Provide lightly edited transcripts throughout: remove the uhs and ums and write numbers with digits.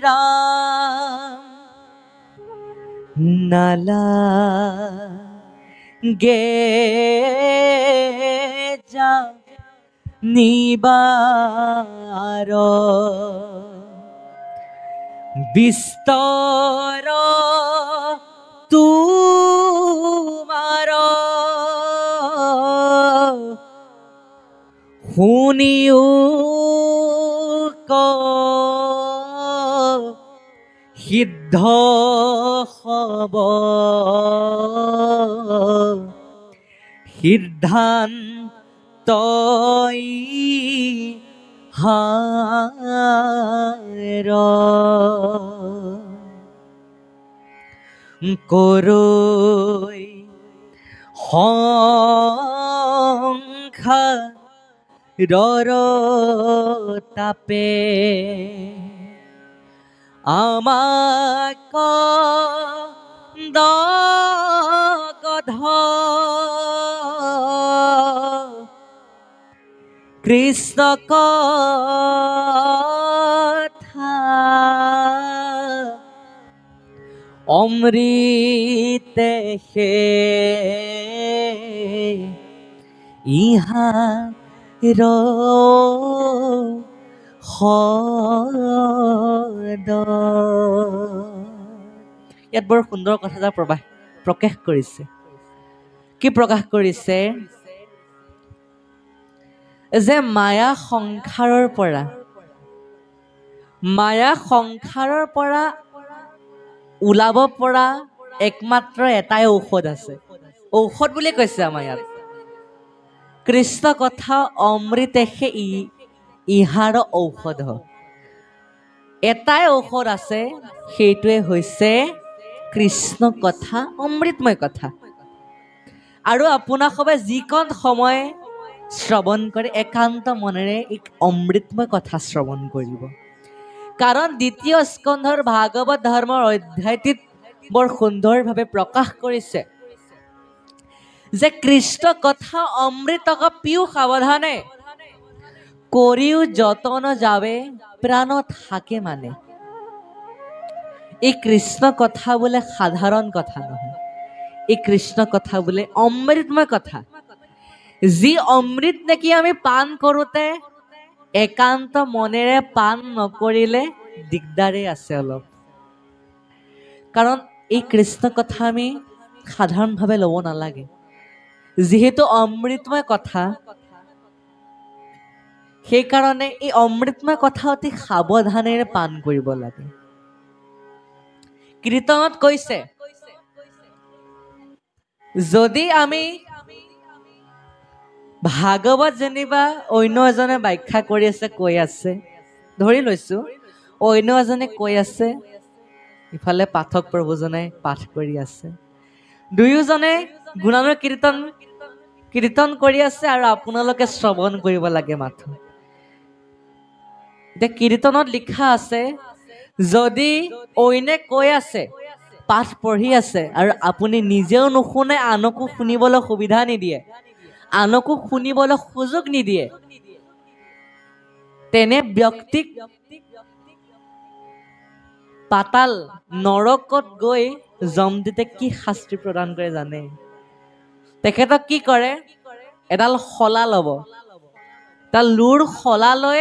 राम नाला गे जा निबार बिस्तर तुमार শুনিও সিদ্ধ হব সিদ্ধান্তই হার কৰৈ সংসাৰৰ তাপে আমাক দগধ কৃষ্ণ কথা অমৃতে হে ইহাৰ ইয়াত বৰ সুন্দৰ কথা এটা প্ৰকাশ কৰিছে। কি প্ৰকাশ কৰিছে? যে মায়া সংসাৰৰ পৰা ওলাব পৰা একমাত্ৰ এটাই ঔষধ আছে। ঔষধ বুলি কৈছে আমাৰ ইয়াত কৃষ্ণ কথা অমৃতেহে ইহাৰ ঔষধ। এটাই ঔষধ আছে, সেইটোৱে হৈছে কৃষ্ণ কথা, অমৃতময় কথা। আৰু আপোনাক সবে যিকণ সময় শ্ৰৱণ কৰে একান্ত মনেৰে এক অমৃতময় কথা শ্ৰৱণ কৰিব। কাৰণ দ্বিতীয় স্কন্ধৰ ভাগৱত ধৰ্মৰ অধ্যায়টিত বৰ সুন্দৰভাৱে প্ৰকাশ কৰিছে যে কৃষ্ণ কথা অমৃতক পিও সাৱধানে কৰিও যতন যাবে প্ৰাণ থাকে মানে। এই কৃষ্ণ কথা বোলে সাধাৰণ কথা নহয়, এই কৃষ্ণ কথা বোলে অমৃতময় কথা। যি অমৃত নেকি আমি পান কৰোঁতে একান্ত মনেৰে পান নকৰিলে দিগদাৰেই আছে অলপ। কাৰণ এই কৃষ্ণ কথা আমি সাধাৰণভাৱে ল'ব নালাগে, যিহেতু অমৃতময় কথা। সেইকাৰণে এই অমৃতময় কথা অতি সাৱধানেৰে পান কৰিব লাগে। কীৰ্তনত কৈছে, যদি আমি ভাগৱত যেনিবা অন্য এজনে ব্যাখ্যা কৰি আছে, কৈ আছে, ধৰি লৈছো অন্য এজনে কৈ আছে, ইফালে পাঠক প্ৰভুজনে পাঠ কৰি আছে, দুয়োজনে গুণানুৰ কীৰ্তন কৰি আছে আৰু আপোনালোকে শ্ৰৱণ কৰিব লাগে মাথো। এতিয়া কীৰ্তনত লিখা আছে, যদি অইনে কৈ আছে, পাঠ পঢ়ি আছে আৰু আপুনি নিজেও নুশুনে, আনকো শুনিবলৈ সুবিধা নিদিয়ে, আনকো শুনিবলৈ সুযোগ নিদিয়ে, তেনে ব্যক্তিক পাতাল নৰকত গৈ যমদূতে কি শাস্তি প্ৰদান কৰে জানে? তেখেতক কি কৰে? এডাল শলা ল'ব, তাৰ লুৰ শলা লৈ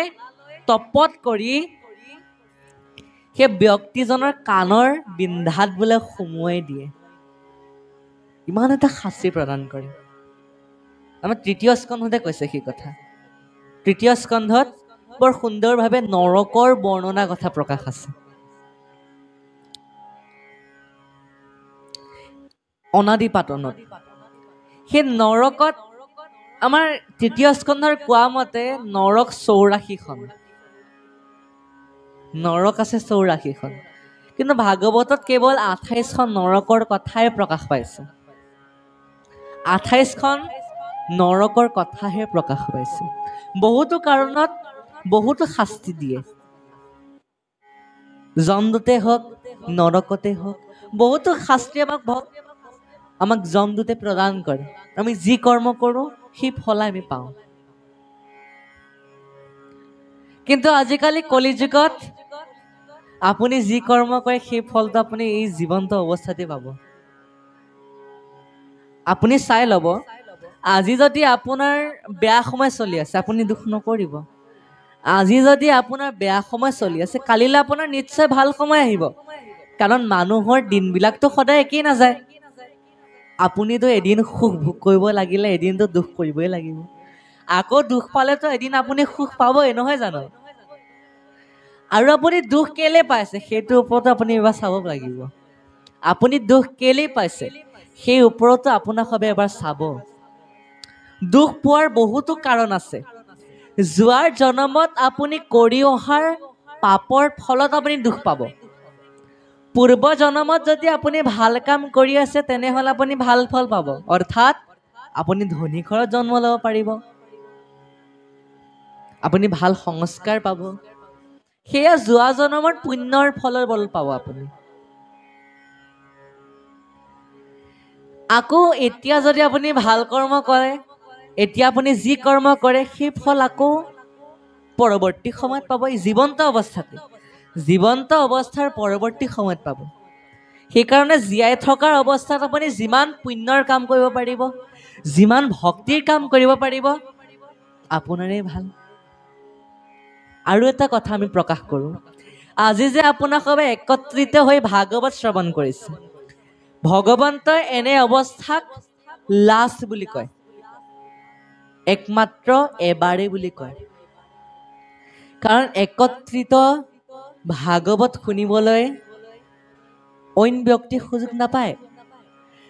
তপত কৰি সেই ব্যক্তিজনৰ কাণৰ বিন্ধাত বোলে সুমুৱাই দিয়ে। ইমান এটা শাস্তি প্ৰদান কৰে। আমাৰ তৃতীয় স্কন্ধতে কৈছে সেই কথা। তৃতীয় স্কন্ধত বৰ সুন্দৰভাৱে নৰকৰ বৰ্ণনা কথা প্ৰকাশ আছে। অনাদি পাতনত সেই নৰকত আমাৰ তৃতীয় স্কন্ধৰ কোৱা মতে নৰক 84খন, নৰক আছে 84খন, কিন্তু ভাগৱতত কেৱল 28খন নৰকৰ কথাই প্ৰকাশ পাইছে। 28খন নৰকৰ কথাহে প্ৰকাশ পাইছে। বহুতো কাৰণত বহুতো শাস্তি দিয়ে, যমদূতে হওক নৰকতে হওক, বহুতো শাস্তি আমাক যমদূতে প্ৰদান কৰে। আমি যি কৰ্ম কৰোঁ সেই ফল আমি পাওঁ। কিন্তু আজিকালি কলিযুগত আপুনি যি কৰ্ম কৰে সেই ফলটো আপুনি এই জীৱন্ত অৱস্থাতে পাব। আপুনি চাই ল'ব, আজি যদি আপোনাৰ বেয়া সময় চলি আছে আপুনি দুখ নকৰিব। আজি যদি আপোনাৰ বেয়া সময় চলি আছে কালিলৈ আপোনাৰ নিশ্চয় ভাল সময় আহিব, কাৰণ মানুহৰ দিনবিলাকতো সদায় একেই নাযায়। আপুনিতো এদিন সুখ ভোগ কৰিব লাগিলে এদিনতো দুখ কৰিবই লাগিব, আকৌ দুখ পালেতো এদিন আপুনি সুখ পাবই, নহয় জানো? আৰু আপুনি দুখ কেলে পাইছে সেইটোৰ ওপৰতো আপুনি এবাৰ চাব লাগিব। আপুনি দুখ কেলে পাইছে সেই ওপৰতো আপোনাক সবে এবাৰ চাব। দুখ পোৱাৰ বহুতো কাৰণ আছে। যোৱাৰ জনমত আপুনি কৰি অহাৰ পাপৰ ফলত আপুনি দুখ পাব। পূৰ্ব জনমত যদি আপুনি ভাল কাম কৰি আছে তেনেহ'লে আপুনি ভাল ফল পাব, অৰ্থাৎ আপুনি ধনী ঘৰত জন্ম ল'ব পাৰিব, আপুনি ভাল সংস্কাৰ পাব। সেয়া যোৱা জনমৰ পুণ্যৰ ফলৰ বল পাব আপুনি। আকৌ এতিয়া যদি আপুনি ভাল কৰ্ম কৰে, এতিয়া আপুনি যি কৰ্ম কৰে সেই ফল আকৌ পৰৱৰ্তী সময়ত পাব, জীৱন্ত অৱস্থাতে, জীৱন্ত অৱস্থাৰ পৰৱৰ্তী সময়ত পাব। সেইকাৰণে জীয়াই থকাৰ অৱস্থাত আপুনি যিমান পুণ্যৰ কাম কৰিব পাৰিব, যিমান ভক্তিৰ কাম কৰিব পাৰিব আপোনাৰেই ভাল। আৰু এটা কথা আমি প্ৰকাশ কৰোঁ, আজি যে আপোনাক সবে একত্ৰিত হৈ ভাগৱত শ্ৰৱণ কৰিছে, ভগৱন্তই এনে অৱস্থাক লাষ্ট বুলি কয়, একমাত্ৰ এবাৰেই বুলি কয়। কাৰণ একত্ৰিত ভাগৱত শুনিবলৈ অইন ব্যক্তি সুযোগ নাপায়।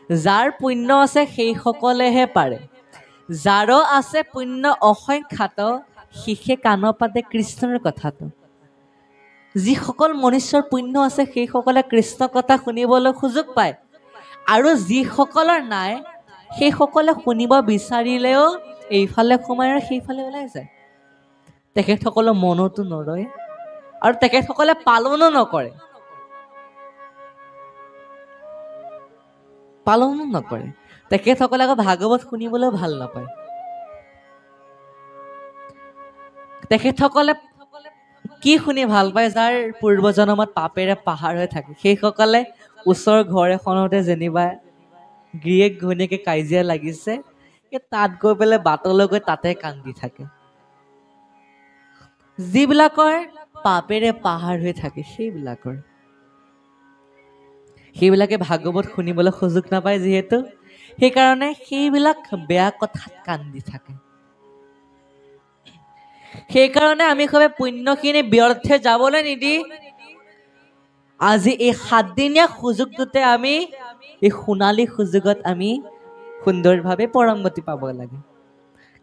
যাৰ পুণ্য আছে সেইসকলেহে পাৰে, যাৰ আছে পুণ্য অসংখ্যাত শিষে কাণ পাতে কৃষ্ণৰ কথাটো। যিসকল মনুষ্যৰ পুণ্য আছে সেইসকলে কৃষ্ণ কথা শুনিবলৈ সুযোগ পায়, আৰু যিসকলৰ নাই সেইসকলে শুনিব বিচাৰিলেও এইফালে সোমাই আৰু সেইফালে ওলাই যায়। তেখেতসকলৰ মনতো নৰয় আৰু তেখেতসকলে পালনো নকৰে, পালনো নকৰে। তেখেতসকলে আকৌ ভাগৱত শুনিবলৈও ভাল নাপায়। তেখেতসকলে কি শুনি ভাল পায়? যাৰ পূৰ্বজন্মত পাপেৰে পাহাৰ হৈ থাকে, সেইসকলে ওচৰৰ ঘৰ এখনতে যেনিবা গিৰিয়েক ঘৈণীয়েকে কাজিয়া লাগিছে, তাত গৈ পেলাই বাটলৈ গৈ তাতে কান্দি থাকে। যিবিলাকৰ পাপেৰে পাহাৰ হৈ থাকে সেইবিলাকে ভাগৱত শুনিবলৈ সুযোগ নাপায় যিহেতু, সেইকাৰণে সেইবিলাক বেয়া কথাত কান্দি থাকে। সেইকাৰণে আমি সবে পুণ্যখিনি ব্যৰ্থে যাবলৈ নিদি আজি এই 7 দিনীয়া সুযোগটোতে আমি এই সোণালী সুযোগত আমি সুন্দৰভাৱে পৰমগতি পাব লাগে।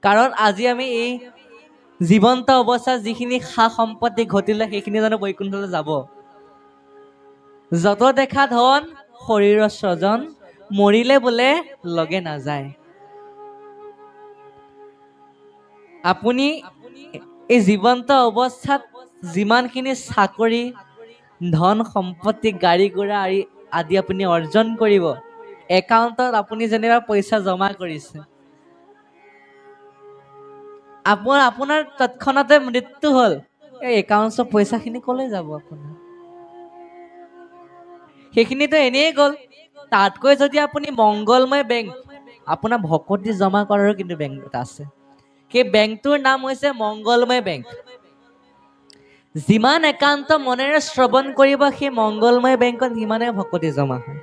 কাৰণ আজি আমি এই জীৱন্ত অৱস্থাত যিখিনি সা সম্পত্তি ঘটিলে সেইখিনি জানো বৈকুণ্ঠলৈ যাব? যত দেখা ধন শৰীৰৰ স্বজন, মৰিলে বোলে লগে নাযায়। আপুনি এই জীৱন্ত অৱস্থাত যিমানখিনি চাকৰি, ধন সম্পত্তি, গাড়ী ঘোঁৰা আদি আপুনি অৰ্জন কৰিব, একাউণ্টত আপুনি যেনিবা পইচা জমা কৰিছে, আপোনাৰ তৎক্ষণাতে মৃত্যু হ'ল, এই একাউণ্টৰ পইচাখিনি কলৈ যাব? আপোনাৰ সেইখিনিতো এনেই গ'ল। তাতকৈ যদি আপুনি মংগলময় বেংক, আপোনাৰ ভকতি জমা কৰাৰো কিন্তু বেংক এটা আছে, সেই বেংকটোৰ নাম হৈছে মংগলময় বেংক। যিমান একান্ত মনেৰে শ্ৰৱণ কৰিব সেই মংগলময় বেংকত সিমানে ভকতি জমা হয়।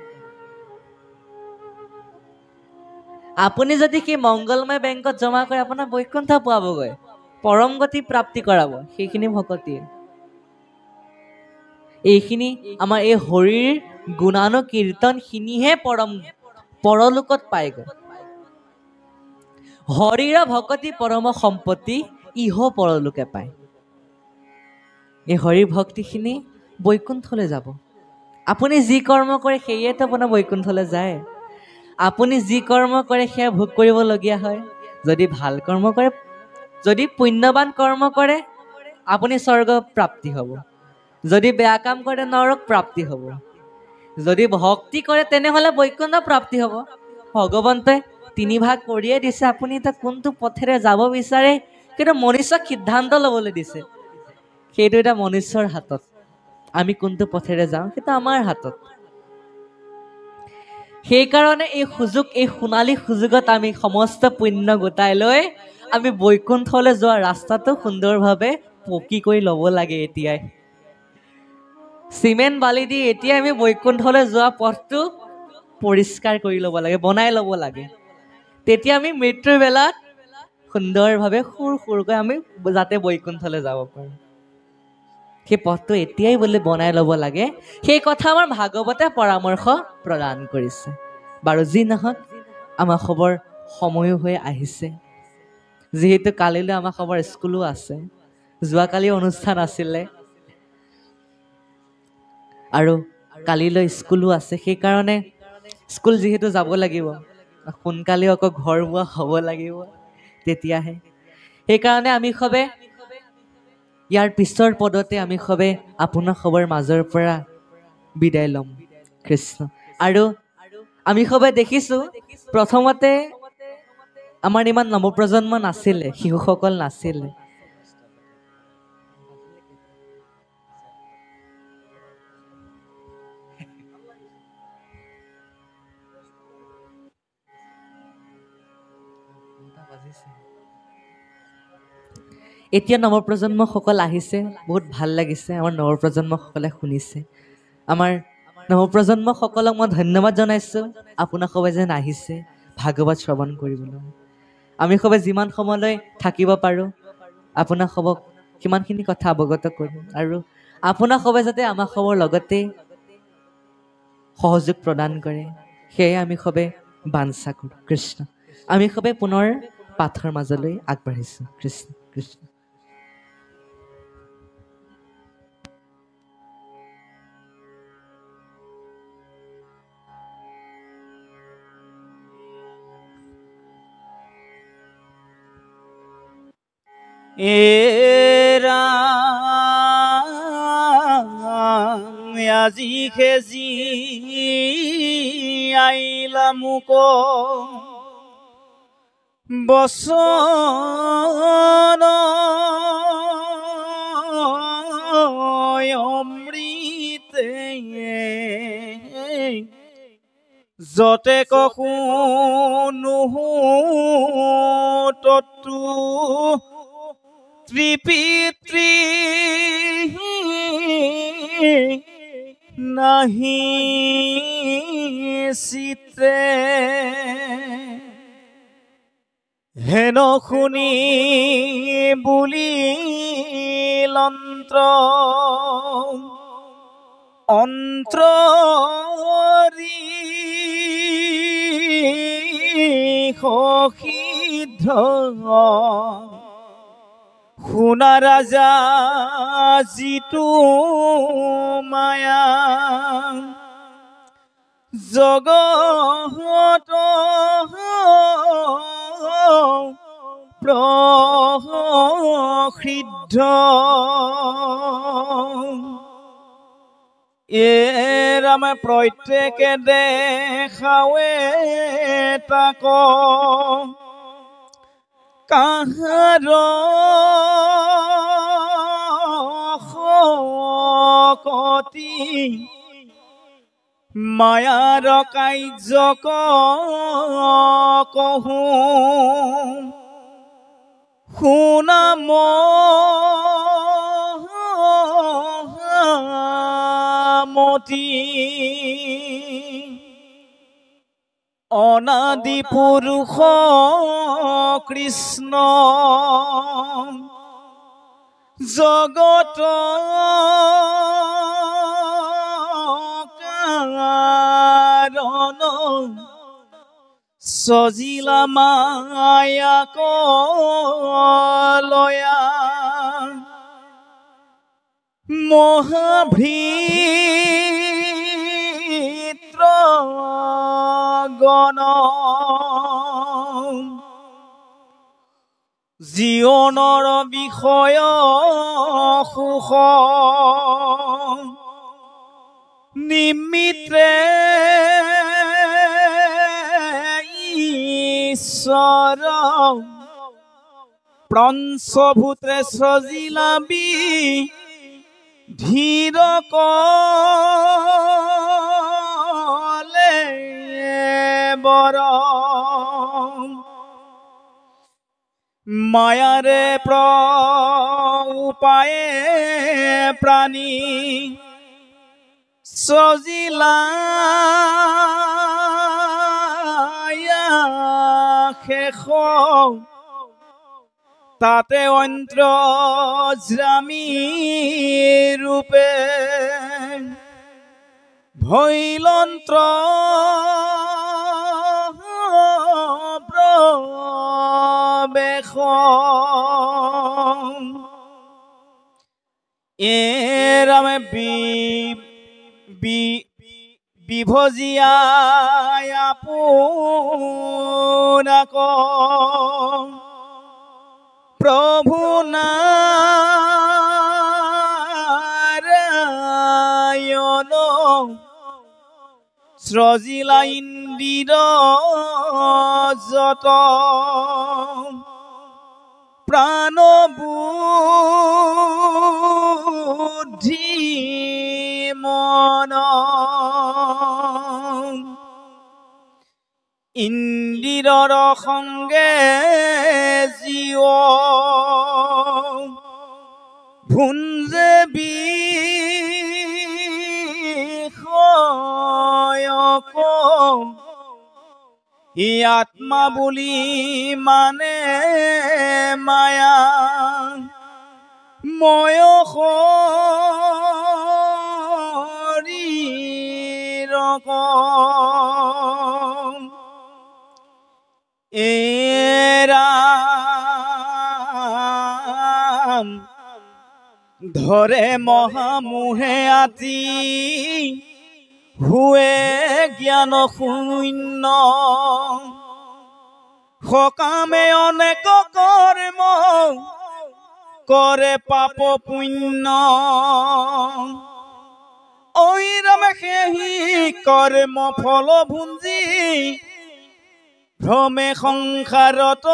আপুনি যদি সেই মংগলময় বেংকত জমা কৰে আপোনাৰ বৈকুণ্ঠ পোৱাবগৈ, পৰম গতি প্ৰাপ্তি কৰাব সেইখিনি ভকতিয়ে। এইখিনি আমাৰ এই হৰিৰ গুণানুকীৰ্তনখিনিহে পৰলোকত পায়গৈ। হৰিৰ ভকতি পৰম সম্পত্তি, ইহ পৰলোকে পায়। এই হৰিৰ ভক্তিখিনি বৈকুণ্ঠলৈ যাব। আপুনি যি কৰ্ম কৰে সেয়েতো আপোনাৰ বৈকুণ্ঠলৈ যায়। আপুনি যি কৰ্ম কৰে সেয়া ভোগ কৰিবলগীয়া হয়। যদি ভাল কৰ্ম কৰে, যদি পুণ্যৱান কৰ্ম কৰে আপুনি স্বৰ্গ প্ৰাপ্তি হ'ব, যদি বেয়া কাম কৰে নৰক প্ৰাপ্তি হ'ব, যদি ভক্তি কৰে তেনেহ'লে বৈকুণ্ঠ প্ৰাপ্তি হ'ব। ভগৱন্তই 3 ভাগ কৰিয়ে দিছে, আপুনি এতিয়া কোনটো পথেৰে যাব বিচাৰে কিন্তু মনুষ্যক সিদ্ধান্ত ল'বলৈ দিছে, সেইটো এটা মনুষ্যৰ হাতত। আমি কোনটো পথেৰে যাওঁ সেইটো আমাৰ হাতত সেইকাৰণে এই সুযোগ এই সোণালী সুযোগত আমি সমস্ত পুণ্য গোটাই লৈ আমি বৈকুণ্ঠলৈ যোৱা ৰাস্তাটো সুন্দৰভাৱে পকী কৰি ল'ব লাগে এতিয়াই সিমেন্ট বালি দি এতিয়া আমি বৈকুণ্ঠলৈ যোৱা পথটো পৰিষ্কাৰ কৰি ল'ব লাগে বনাই ল'ব লাগে তেতিয়া আমি মৃত্যুৰ বেলাত সুন্দৰভাৱে সুৰকৈ আমি যাতে বৈকুণ্ঠলৈ যাব পাৰোঁ সেই পথটো এতিয়াই বোলে বনাই ল'ব লাগে সেই কথা আমাৰ ভাগৱতে পৰামৰ্শ প্ৰদান কৰিছে বাৰু যি নহওক আমাৰ খবৰ সময়ো হৈ আহিছে যিহেতু কালিলৈ আমাৰ খবৰ স্কুলো আছে যোৱাকালি অনুষ্ঠান আছিলে আৰু কালিলৈ স্কুলো আছে সেইকাৰণে স্কুল যিহেতু যাব লাগিব সোনকালে আকৌ ঘৰ পোৱা হ'ব লাগিব তেতিয়াহে সেইকাৰণে আমি সবে ইয়াৰ পিছৰ পদতে আমি সবে আপোনাৰ খবৰ মাজৰ পৰা বিদায় ল'ম কৃষ্ণ আৰু আমি সবে দেখিছো প্ৰথমতে আমাৰ ইমান নৱপ্ৰজন্ম নাছিলে শিশুসকল নাছিলে এতিয়া নৱপ্ৰজন্মসকল আহিছে বহুত ভাল লাগিছে আমাৰ নৱপ্ৰজন্মসকলে শুনিছে আমাৰ নৱপ্ৰজন্মসকলক মই ধন্যবাদ জনাইছোঁ আপোনাক সবে যেন আহিছে ভাগৱত শ্ৰৱণ কৰিবলৈ আমি সবে যিমান সময়লৈ থাকিব পাৰোঁ আপোনাক সবক সিমানখিনি কথা অৱগত কৰিম আৰু আপোনাক সবে যাতে আমাক সবৰ লগতে সহযোগ প্ৰদান কৰে সেয়ে আমি সবে বাঞ্ছা কৰোঁ কৃষ্ণ আমি সবে পুনৰ পাঠৰ মাজলৈ আগবাঢ়িছোঁ কৃষ্ণ কৃষ্ণ আজি খেজি আইলা মোক বচন অমৃতে যতে কখনো ততু ত্রিপিত্রি নাহি চিত্রে হেন শুনি বুলি লন্ত্ৰ অন্তৰী সিদ্ধ শুনা ৰাজা যিটো মায়া জগত প্ৰসিদ্ধ এৰাম প্ৰত্যেকে দেখাৱে তাক কাহাৰ শকতি মায়াৰ কাৰ্যক কহো শুনাম মতি অনাদি পুৰুষ কৃষ্ণ জগত কাৰণ সজিলা মায়া কলয়া মহাভৃত্ৰ গণ জীৱনৰ বিষয় সুখ নিমিত্ৰে ঈশ্বৰ পঞ্চভূতে সজিলা ধীৰ কলে বৰ মায়াৰে উপায়ে প্ৰাণী সজিলা শেষ তাতে অন্তৰ্যামী ৰূপে ভৈলন্ত্ৰ প্ৰবেশ এৰামে বিভজিয়াই আপোনাক প্ৰভু নাৰায়ণ সৃজিলা ইন্দ্ৰ যত প্ৰাণ বুদ্ধি মন ইন্দ্ৰৰ সঙ্গে জীৱ ভুঞ্জে বিষয়ক ই আত্মা বুলি মানে মায়া ময় শৰীৰক এৰাম ধৰে মহামোহে আতি হুৱে জ্ঞান শূন্য সকামে অনেক কৰ্ম কৰে পাপ পুণ্য ঐৰামে সেহি কৰ্ম ফল ভুঞ্জি ভ্ৰমে সংসাৰত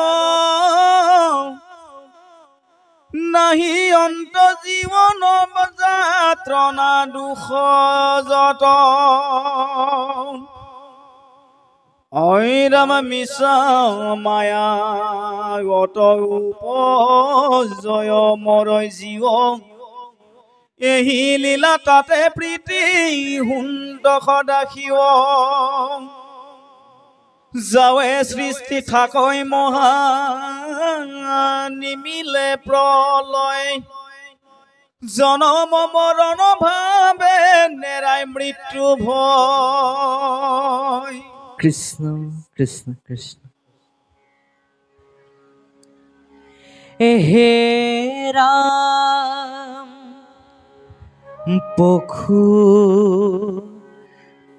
নাহি অন্ত জীৱন যাত্ৰণা দুখ যত ঐৰাম মিছা মায়া অত উপজয় মৰয় জীৱ এহি লীলা তাতে প্ৰীতি হুণ্ড সদা শিৱ যাৱে সৃষ্টি থাকৈ মহা নিমিলে প্ৰলয় জনম মৰণ ভাবে নেৰাই মৃত্যু ভয় কৃষ্ণ কৃষ্ণ কৃষ্ণ হে ৰাম পখু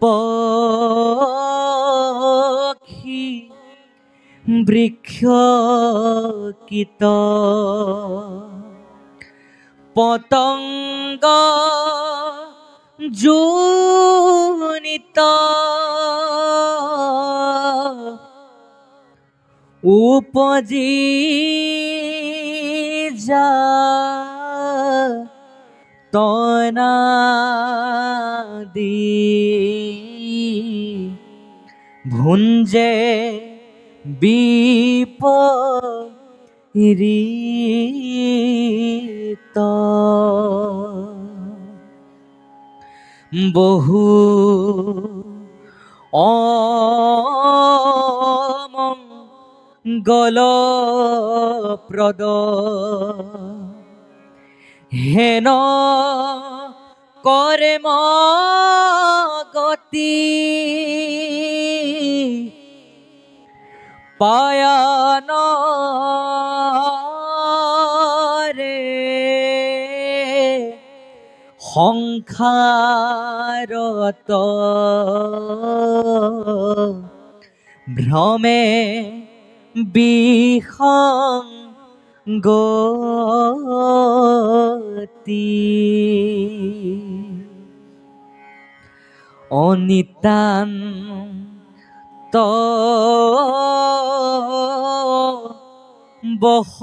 পক্ষী বৃক্ষ কীট পতংগ জুনিত উপজি যা তনাদি ভুঞ্জে বিপৰীত বহু অমঙ্গলপ্ৰদ হেন কৰ্ম গতি পায়ন ৰে সংসাৰত ভ্ৰমে বিসংগতি অনিতান্ত বহ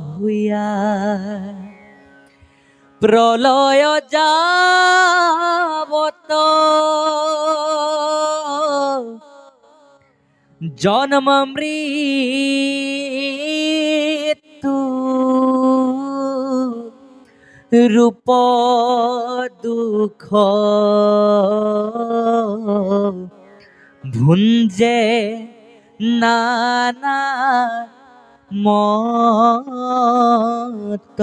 হুয়া প্ৰলয় যাবত জন্ম মৃত্যু ৰূপ দুখ ভুঞ্জে নানা মত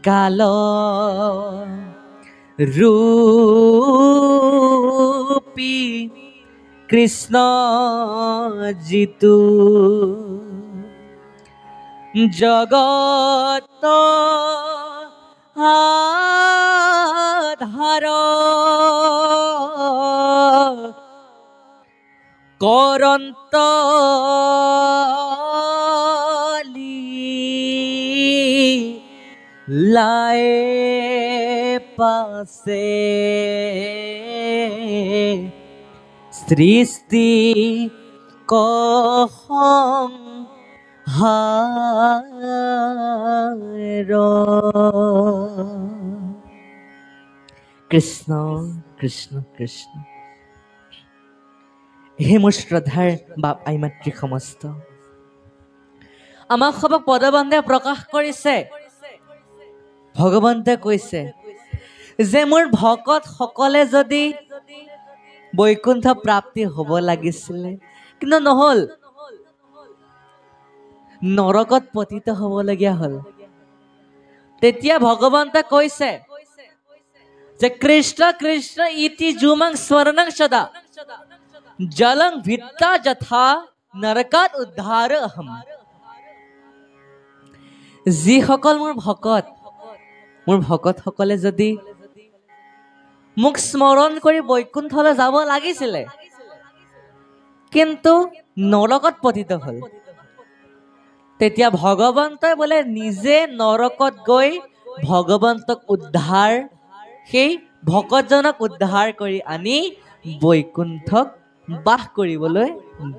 কাল ৰূপী কৃষ্ণ জিতু জগত আধাৰ কৰন্ত লাই পাশে সৃষ্টি কহং কৃষ্ণ কৃষ্ণ কৃষ্ণ। হে মোৰ শ্ৰদ্ধাৰ বাপ আই মাতৃ সমস্ত, আমাক সবক পদবন্ধে প্ৰকাশ কৰিছে। ভগৱন্তে কৈছে যে মোৰ ভকত সকলে যদি বৈকুণ্ঠ প্ৰাপ্তি হ'ব লাগিছিলে, কিন্তু নহ'ল, নৰকত পতিত হ'বলগীয়া হ'ল। তেতিয়া ভগৱন্তে কৈছে যে কৃষ্ণ কৃষ্ণ ইতি যুমাং স্মৰণং সদা জলং ভিত্তা যথা নৰকাত উদ্ধাৰ অহম। যিসকল মোৰ ভকত সকলে যদি মোক স্মৰণ কৰি বৈকুণ্ঠলৈ যাব লাগিছিলে, কিন্তু নৰকত পতিত হ'ল, তেতিয়া ভগৱন্তই বোলে নিজে নৰকত গৈ ভগৱন্তক উদ্ধাৰ, সেই ভকতজনক উদ্ধাৰ কৰি আনি বৈকুণ্ঠক বাস কৰিবলৈ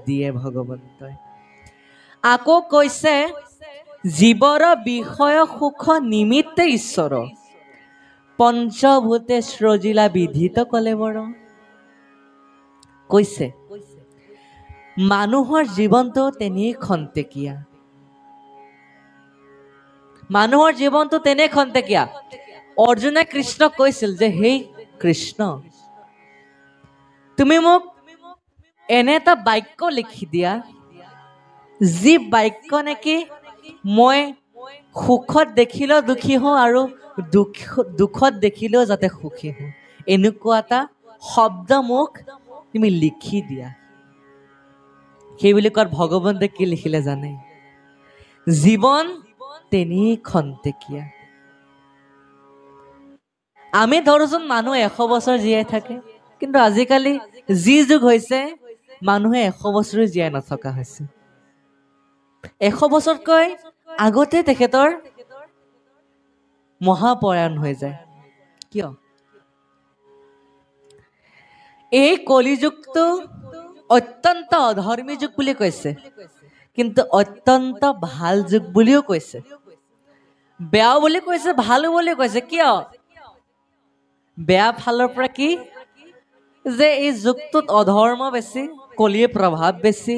দিয়ে ভগৱন্তই। আকৌ কৈছে জীৱৰ বিষয় সুখ নিমিত্তে ঈশ্বৰ পঞ্চভূতে সৃজিলা বিধিত কলেবৰ। কৈছে মানুহৰ জীৱনটো তেনেই খন্তেকীয়া, মানুহৰ জীৱনটো তেনে খন্তেকীয়া। অৰ্জুনে কৃষ্ণক কৈছিল যে হেই কৃষ্ণ, তুমি মোক এনে এটা বাক্য লিখি দিয়া, যি বাক্য নেকি মই সুখত দেখিলেও দুখী হওঁ আৰু দুখত দেখিলেও যাতে সুখী হওঁ, এনেকুৱা এটা শব্দ মোক তুমি লিখি দিয়া। সেই বুলি কোৱাত ভগৱন্তে কি লিখিলে জানে? জীৱন তেনেই খন্তেকীয়া। আমি ধৰোচোন মানুহ 100 বছৰ জীয়াই থাকে, কিন্তু আজিকালি যি যুগ হৈছে মানুহে 100 বছৰো জীয়াই নথকা হৈছে। 100 বছৰতকৈ আগতে তেখেতৰ মহাপৰায়ণ হৈ যায়। কিয়? এই কলিযুগটো অত্যন্ত অধৰ্মী যুগ বুলি কৈছে, কিন্তু অত্যন্ত ভাল যুগ বুলিও কৈছে। বেয়া বুলি কৈছে, ভাল বুলি কৈছে। কিয়? বেয়া ফালৰ পৰা কি যে এই যুগটোত অধৰ্ম বেছি, কলিৰ প্ৰভাৱ বেছি।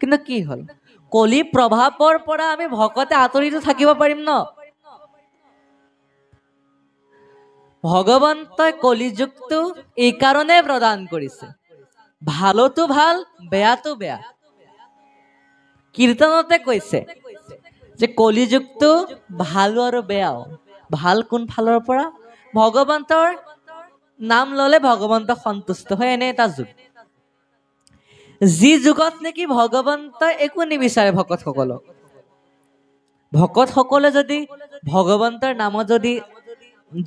কিন্তু কি হ'ল, কলি প্ৰভাৱৰ পৰা আমি ভকতে আঁতৰিতো থাকিব পাৰিম ন? ভগৱন্তই কলিযুগটো এই কাৰণে প্ৰদান কৰিছে, ভালতো ভাল, বেয়াতো বেয়া। কীৰ্তনতে কৈছে যে কলিযুগটো ভাল আৰু বেয়াও। ভাল কোন ফালৰ পৰা? ভগৱন্তৰ নাম ললে ভগৱন্ত সন্তুষ্ট হয়, এনে এটা যুগ। যি যুগত নেকি ভগৱন্তই একো নিবিচাৰে ভকতসকলক, ভকতসকলে যদি ভগৱন্তৰ নামত যদি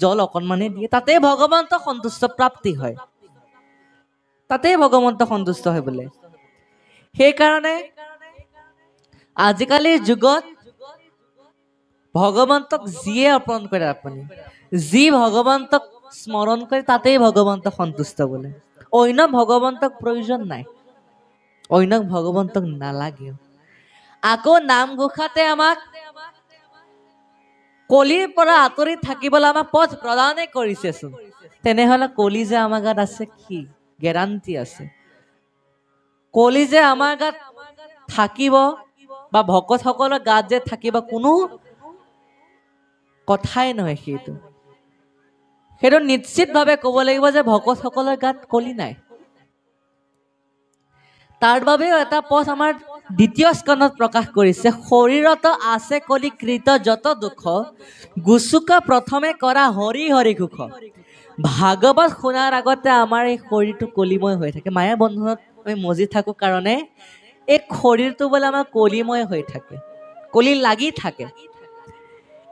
জল অকণমানে দিয়ে, তাতে ভগৱন্ত সন্তুষ্ট প্ৰাপ্তি হয়, তাতে ভগৱন্ত সন্তুষ্ট হয় বোলে। সেইকাৰণে আজিকালিৰ যুগত ভগৱন্তক যিয়ে অৰ্পণ কৰে, আপুনি যি ভগৱন্তক স্মৰণ কৰে তাতেই ভগৱন্ত সন্তুষ্ট বোলে। অন্য ভগৱন্তক প্ৰয়োজন নাই, অন্য ভগৱন্তক নালাগে। আকৌ নামঘোষাতে আমাক কলিৰ পৰা আঁতৰি থাকিবলৈ আমাক পথ প্ৰদানে কৰিছেচোন তেনেহলে কলি যে আমাৰ গাত আছে কি গেৰাণ্টি আছে কলি যে আমাৰ গাত থাকিব বা ভকতসকলৰ গাত যে থাকিব কোনো কথাই নহয় সেইটো নিশ্চিতভাৱে ক'ব লাগিব যে ভকতসকলৰ গাত কলি নাই তাৰ বাবেও এটা পথ আমাৰ দ্বিতীয় স্কন্ধত প্ৰকাশ কৰিছে শৰীৰত আছে কলি কৃত যত দুখ গুচুকা প্ৰথমে কৰা হৰি হৰি ঘোষ ভাগৱত শুনাৰ আগতে আমাৰ এই শৰীৰটো কলিময় হৈ থাকে মায়া বন্ধনত আমি মজি থাকো কাৰণে এই শৰীৰটো বোলে আমাৰ কলিময় হৈ থাকে কলি লাগি থাকে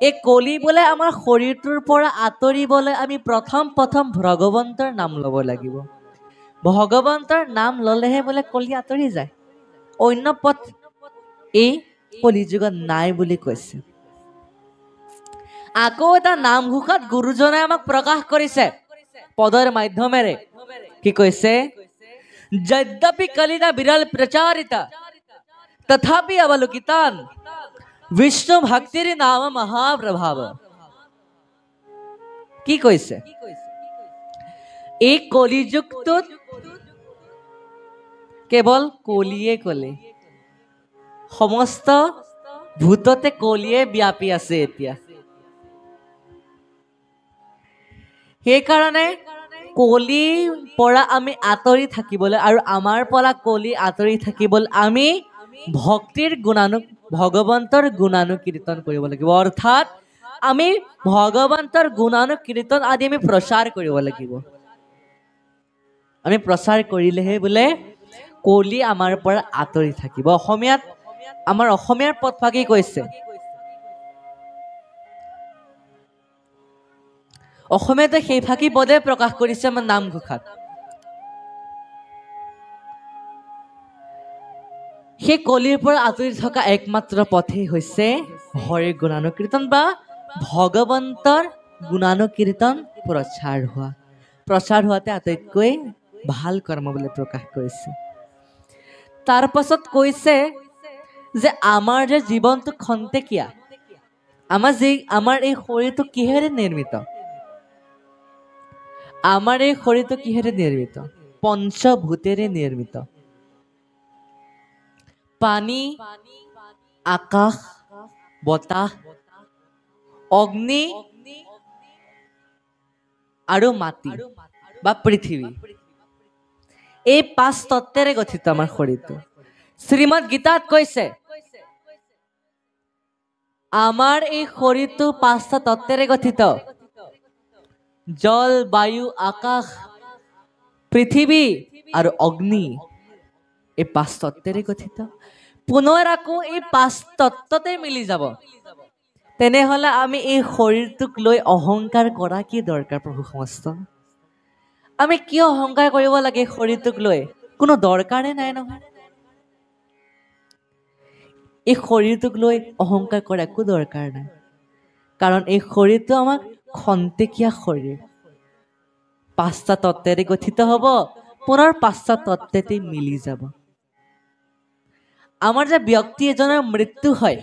এই কলি বোলে আমাৰ শৰীৰটোৰ পৰা আঁতৰিবলৈ আমি প্ৰথম ভগৱন্তৰ নাম ল'ব লাগিব ভগৱন্তৰ নাম ললেহে বোলে কলি আঁতৰি যায় অন্য পথ এই কলিযুগত নাই বুলি কৈছে আকৌ এটা নামঘোষাত গুৰুজনে আমাক প্ৰকাশ কৰিছে পদৰ মাধ্যমেৰে কি কৈছে যদ্যপি কলিনা বিৰল প্ৰচাৰিতা তথাপি অৱলোকিতান বিষ্ণু ভক্তিৰ নাম মহাপ্ৰভাৱ কি কৈছে এই কলিযুগটোত কেৱল কলিয়ে কলে সমস্ত ভূততে কলিয়ে ব্যাপী আছে এতিয়া সেইকাৰণে কলিৰ পৰা আমি আঁতৰি থাকিবলৈ আৰু আমাৰ পৰা কলি আঁতৰি থাকিবলৈ আমি ভক্তিৰ ভগৱন্তৰ গুণানুকীৰ্তন কৰিব লাগিব অৰ্থাৎ আমি ভগৱন্তৰ গুণানুকীৰ্তন আদি আমি প্ৰচাৰ কৰিব লাগিব আমি প্ৰচাৰ কৰিলেহে বোলে কলি আমাৰ পৰা আঁতৰি থাকিব অসমীয়াত আমাৰ অসমীয়াৰ পথভাগী কৈছে অসমীয়াতে সেই ভাগী পদে প্ৰকাশ কৰিছে আমাৰ নামঘোষাত সেই কলিৰ পৰা আঁতৰি থকা একমাত্ৰ পথেই হৈছে হৰিৰ গুণানুকীৰ্তন বা ভগৱন্তৰ গুণানুকীৰ্তন প্ৰচাৰ হোৱাতে আটাইতকৈ ভাল কৰ্ম বুলি প্ৰকাশ কৰিছে তাৰ পাছত কৈছে যে আমাৰ যে জীৱনটো খন্তেকীয়া আমাৰ এই শৰীৰটো কিহেৰে নিৰ্মিত আমাৰ এই শৰীৰটো কিহেৰে নিৰ্মিত পঞ্চভূতেৰে নিৰ্মিত পানী আকাশ বতাহ অগ্নি আৰু মাটি বা পৃথিৱী এই পাঁচ তত্ত্বেৰে গঠিত আমাৰ শৰীৰটো শ্ৰীমদ গীতাত কৈছে আমাৰ এই শৰীৰটো পাঁচটা তত্ত্বেৰে গঠিত জল বায়ু আকাশ পৃথিৱী আৰু অগ্নি এই পাঁচ তত্ত্বেৰে গঠিত পুনৰ আকৌ এই পাঁচ তত্ত্বতে মিলি যাব তেনেহলে আমি এই শৰীৰটোক লৈ অহংকাৰ কৰা কি দৰকাৰ প্ৰভু সমস্ত আমি কিয় অহংকাৰ কৰিব লাগে শৰীৰটোক লৈ কোনো দৰকাৰে নাই নহয় এই শৰীৰটোক লৈ অহংকাৰ কৰা একো দৰকাৰ নাই কাৰণ এই শৰীৰটো আমাক খন্তেকীয়া শৰীৰ পাঁচটা তত্ত্বেৰে গঠিত হ'ব পুনৰ পাঁচটা তত্ত্বতে মিলি যাব আমাৰ যে ব্যক্তি এজনৰ মৃত্যু হয়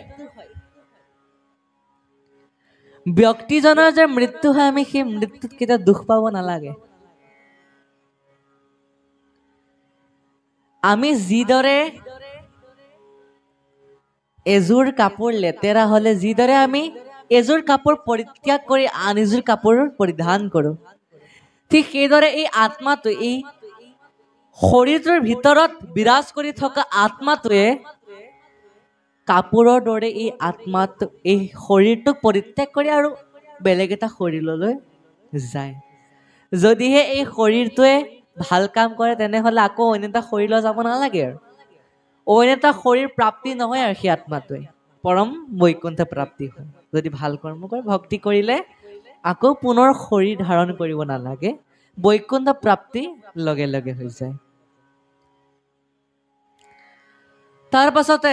ব্যক্তিজনৰ যে মৃত্যু হয় আমি সেই মৃত্যুত কেতিয়াও দুখ পাব নালাগে আমি যিদৰে এযোৰ কাপোৰ লেতেৰা হলে যিদৰে আমি এযোৰ কাপোৰ পৰিত্যাগ কৰি আন এযোৰ কাপোৰ পৰিধান কৰো ঠিক সেইদৰে এই আত্মাটো এই শৰীৰটোৰ ভিতৰত বিৰাজ কৰি থকা আত্মাটোৱে কাপোৰৰ দৰে এই আত্মাটো এই শৰীৰটোক পৰিত্যাগ কৰি আৰু বেলেগ এটা শৰীৰলৈ যায় যদিহে এই শৰীৰটোৱে ভাল কাম কৰে তেনেহলে আকৌ অন্য এটা শৰীৰলৈ যাব নালাগে আৰু অন্য এটা শৰীৰ প্ৰাপ্তি নহয় আৰু সেই আত্মাটোৱে পৰম বৈকুণ্ঠ প্ৰাপ্তি হয় যদি ভাল কৰ্ম কৰে ভক্তি কৰিলে আকৌ পুনৰ শৰীৰ ধাৰণ কৰিব নালাগে বৈকুণ্ঠ প্ৰাপ্তি লগে লগে হৈ যায় তাৰ পাছতে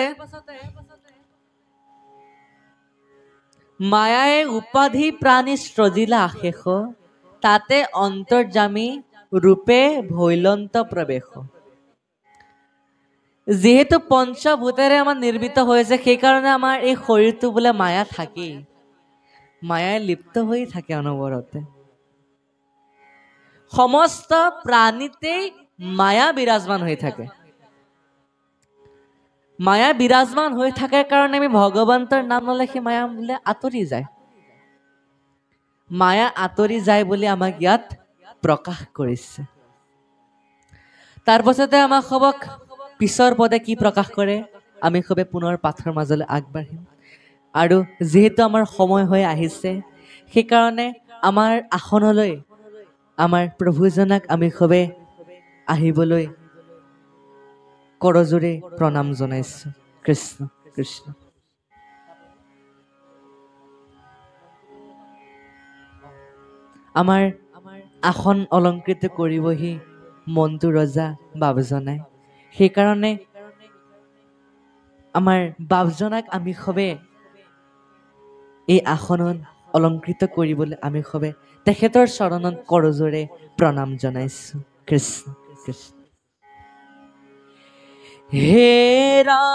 মায়ায়ে উপাধি প্ৰাণী সৃজিলা আশেষ তাতে অন্তৰ্যামী ৰূপে ভৈলন্ত প্ৰৱেশ যেহেতু পঞ্চভূতেৰে আমাৰ নিৰ্মিত হয়েছে সেইকাৰণে আমাৰ এই শৰীৰটো বোলে মায়া থাকেই মায়ায় লিপ্ত হৈ থাকে অনবৰতে সমস্ত প্ৰাণীতেই মায়া বিৰাজমান হৈ থাকে মায়া বিৰাজমান হৈ থাকে কাৰণে আমি ভগৱন্তৰ নাম ল'লে সেই মায়া বোলে আঁতৰি যায় মায়া আঁতৰি যায় বুলি আমাক ইয়াত প্ৰকাশ কৰিছে তাৰ পাছতে আমাক সবক পিছৰ পদে কি প্ৰকাশ কৰে আমি সবে পুনৰ পাঠৰ মাজলৈ আগবাঢ়িম আৰু যেহেতু আমাৰ সময় হৈ আহিছে সেইকাৰণে আমাৰ আসনলৈ আমাৰ প্ৰভুজনক আমি সবে আহিবলৈ কৰজোৰে প্ৰণাম জনাইছো কৃষ্ণ কৃষ্ণ আমাৰ আসন অলংকৃত কৰিবহি মনটো ৰজা বাবজনাই সেইকাৰণে আমাৰ বাবজনাক আমি সবে এই আসনত অলংকৃত কৰিবলৈ আমি সবে তেখেতৰ চৰণত কৰজোৰে প্ৰণাম জনাইছো কৃষ্ণ কৃষ্ণ হে ৰাম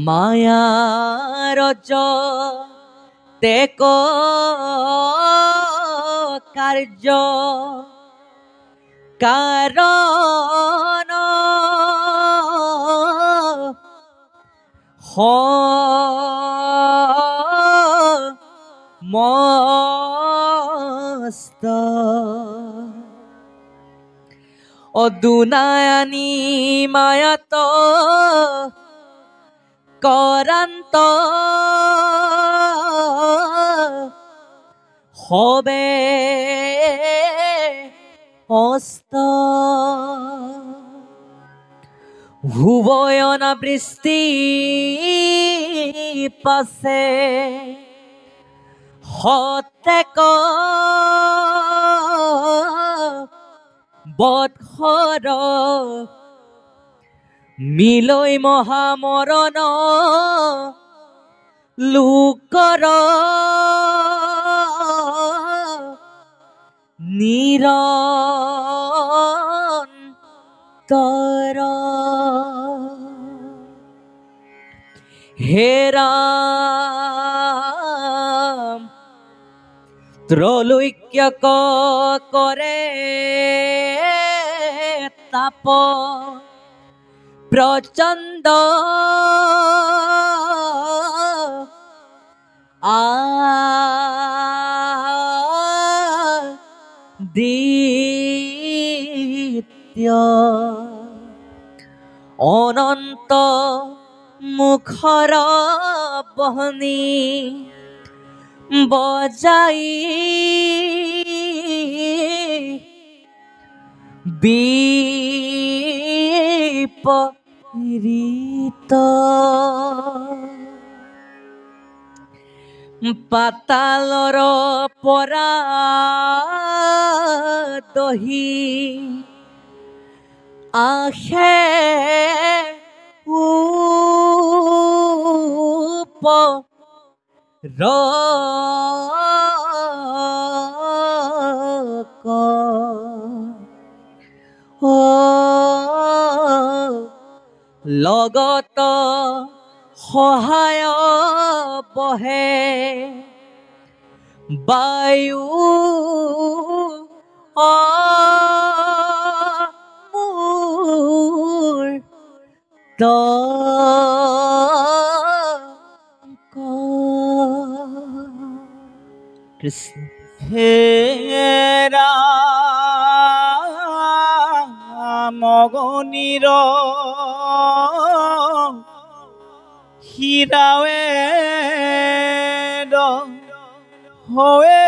মায়াৰ তেক কাৰ্য কাৰণ মস্ত অদুনায়ানি মায়াত কৰান্ত হবে অস্ত হুবয়না বৃষ্টি পাছে হতেক বৎসৰ মিলৈ মহামৰণ লোকৰ নিৰন্তৰ হে ৰাম ত্ৰৈলোক্যক কৰে তাপ প্ৰচণ্ড দিত্য অনন্ত মুখৰ বহনি বজাই বিপৰীত পাতালৰ পৰা দহি আহে লগত সহায় বহে বায়ু মোৰ কৃষ্ণ হে ৰাম অগণিৰ হীৰাৱে হয়ে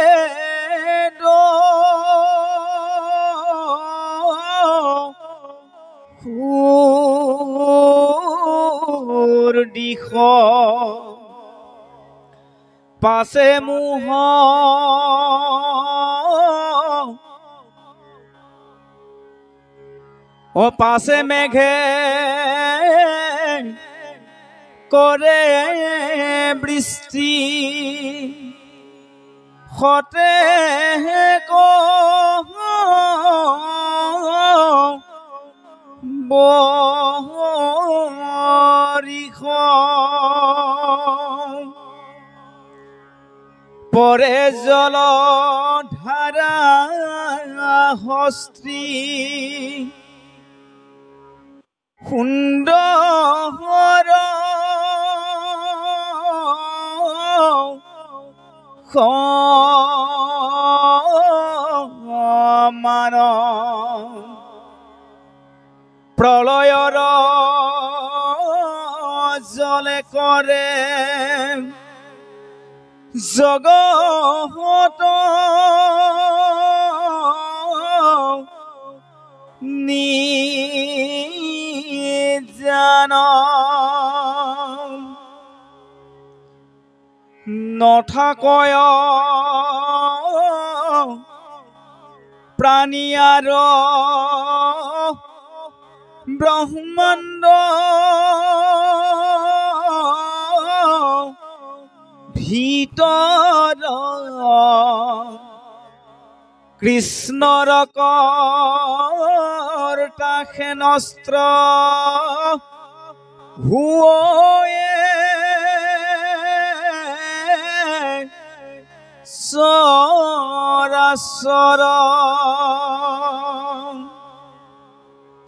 সুৰ দিশ পাছে মোহ ও পাছে মেঘে কৰে বৃষ্টি হতে বৃষ পৰে জলধাৰা হস্ত্ৰী সুন্দৰ সমান প্ৰলয়ৰ জলে কৰে জগত নিজান নথাকয় প্ৰাণী আৰু ব্ৰহ্মাণ্ড ভিতৰ কৃষ্ণৰ কৰ্তা খেনস্ত্ৰ হুয়ে চৰাচৰ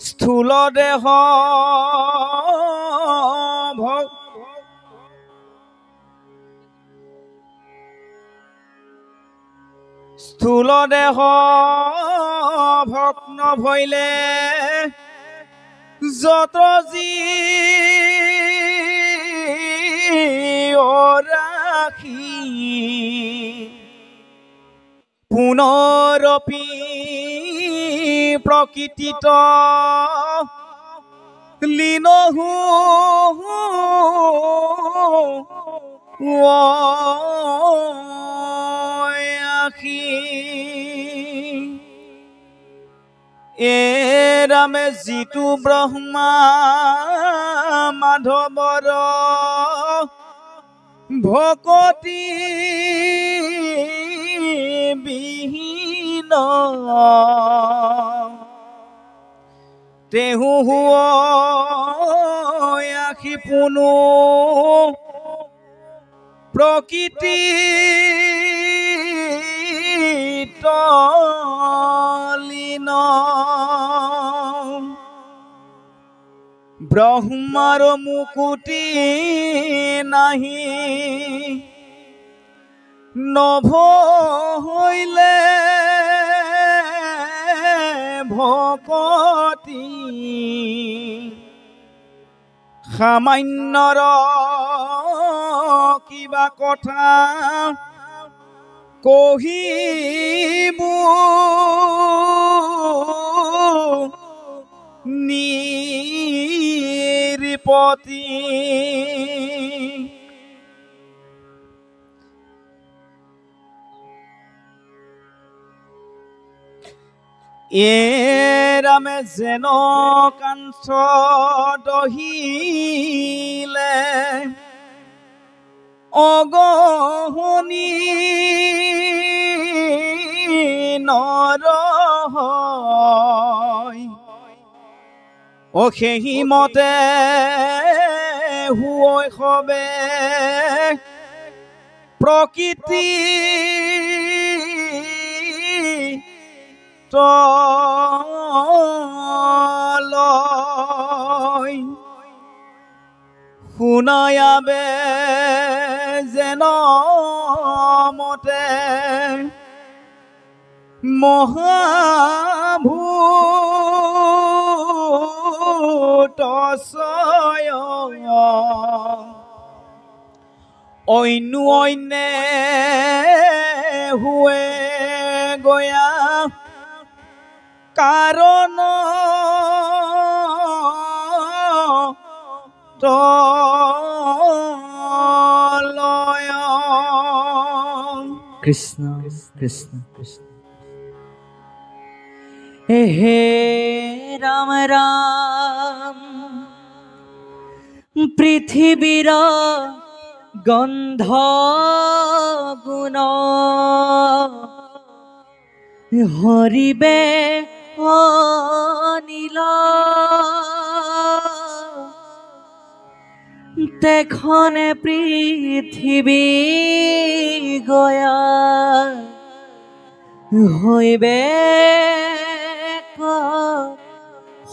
স্থূল দেহ স্থূল দেহ ভগ্ন ভৈলে যত ৰাখি পুনৰপি প্ৰকৃতিত লীন ৰামে যিটো ব্ৰহ্মা মাধৱৰ ভকতি বিহীন তেহু আখি পুনু প্ৰকৃতি তলীন ব্ৰহ্মাৰ মুকুতি নাহি নভ হইলে ভকতি সামান্যৰ কিবা কথা কহিবু নিৰপতি ৰামে যেন কাঞ্চ দহিলে অগহনি নৰহয় সেই মতে হুৱৈ সবে প্ৰকৃতি তলয় শুনায়াবে যেন মতে মহাভূত অন্য অন্যে হুৱে গয়া কাৰণ তলয় কৃষ্ণ কৃষ্ণ কৃষ্ণ হে ৰাম ৰাম পৃথিৱীৰ গন্ধ গুণ হৰিবে অনিল তেখনে পৃথিৱী গয়া হইবে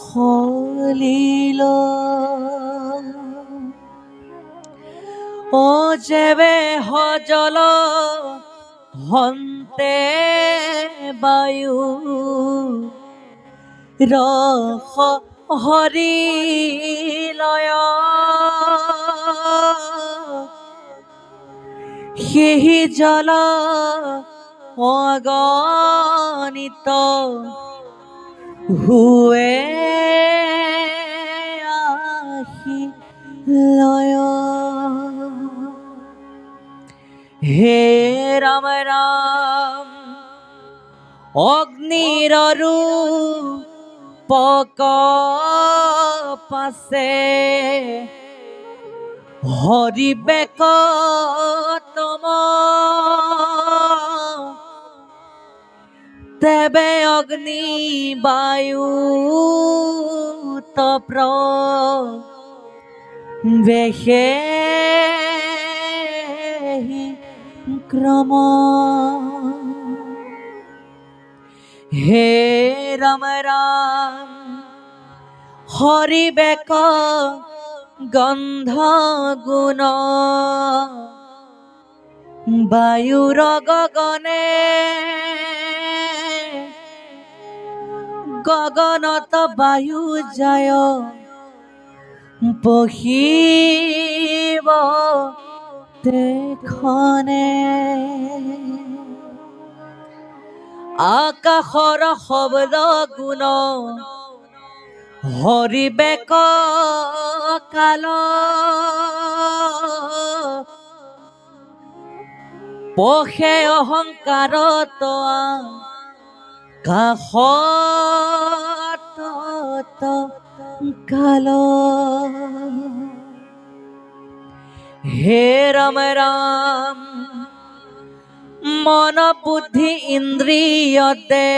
হলিল ও যেবে হজল হন্তে বায়ু ৰখ হৰিলয় সেহি জল অগণিত হুৱে আহি লয় হে ৰাম ৰাম অগ্নিৰ ৰূপক পাছে হৰিবেক তম তেবে অগ্নি বায়ু তপ্ৰ বেশে ক্ৰম হে ৰাম ৰাম হৰিবেক গন্ধ গুণ বায়ুৰ গগনে গগনত বায়ু যায় পখিব তেখনে আকাশৰ শব্দ গুণ হৰিবেক কাল পখে অহংকাৰত কাষত কাল হে ৰাম ৰাম মন বুদ্ধি ইন্দ্ৰিয়তে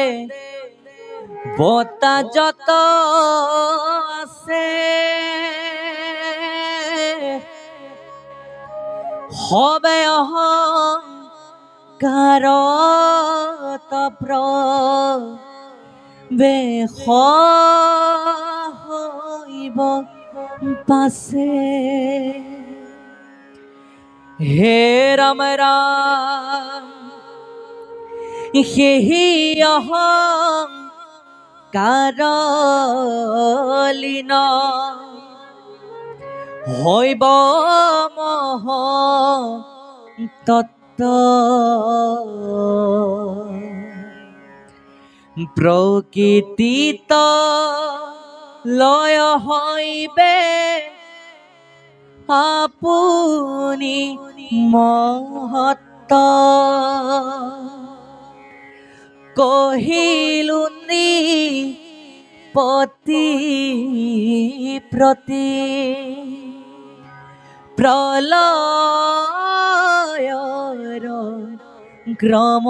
বতা যত আছে হবে অহংকাৰত বেশ হইব পাছে হে ৰাম ৰাম সেহি অহংকাৰলীন হইব মহ তত্ত্ব প্ৰকৃতিত লয় হইবে আপুনি মহত্ত কহিলু নৃপতি প্ৰতি প্ৰলয়ৰ ক্ৰম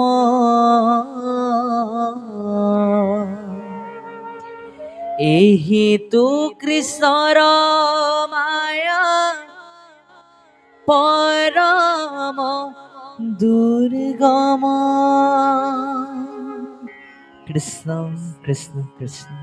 এহিতো কৃষ্ণৰ মায়া পৰম দুৰ্গম কৃষ্ণ কৃষ্ণ কৃষ্ণ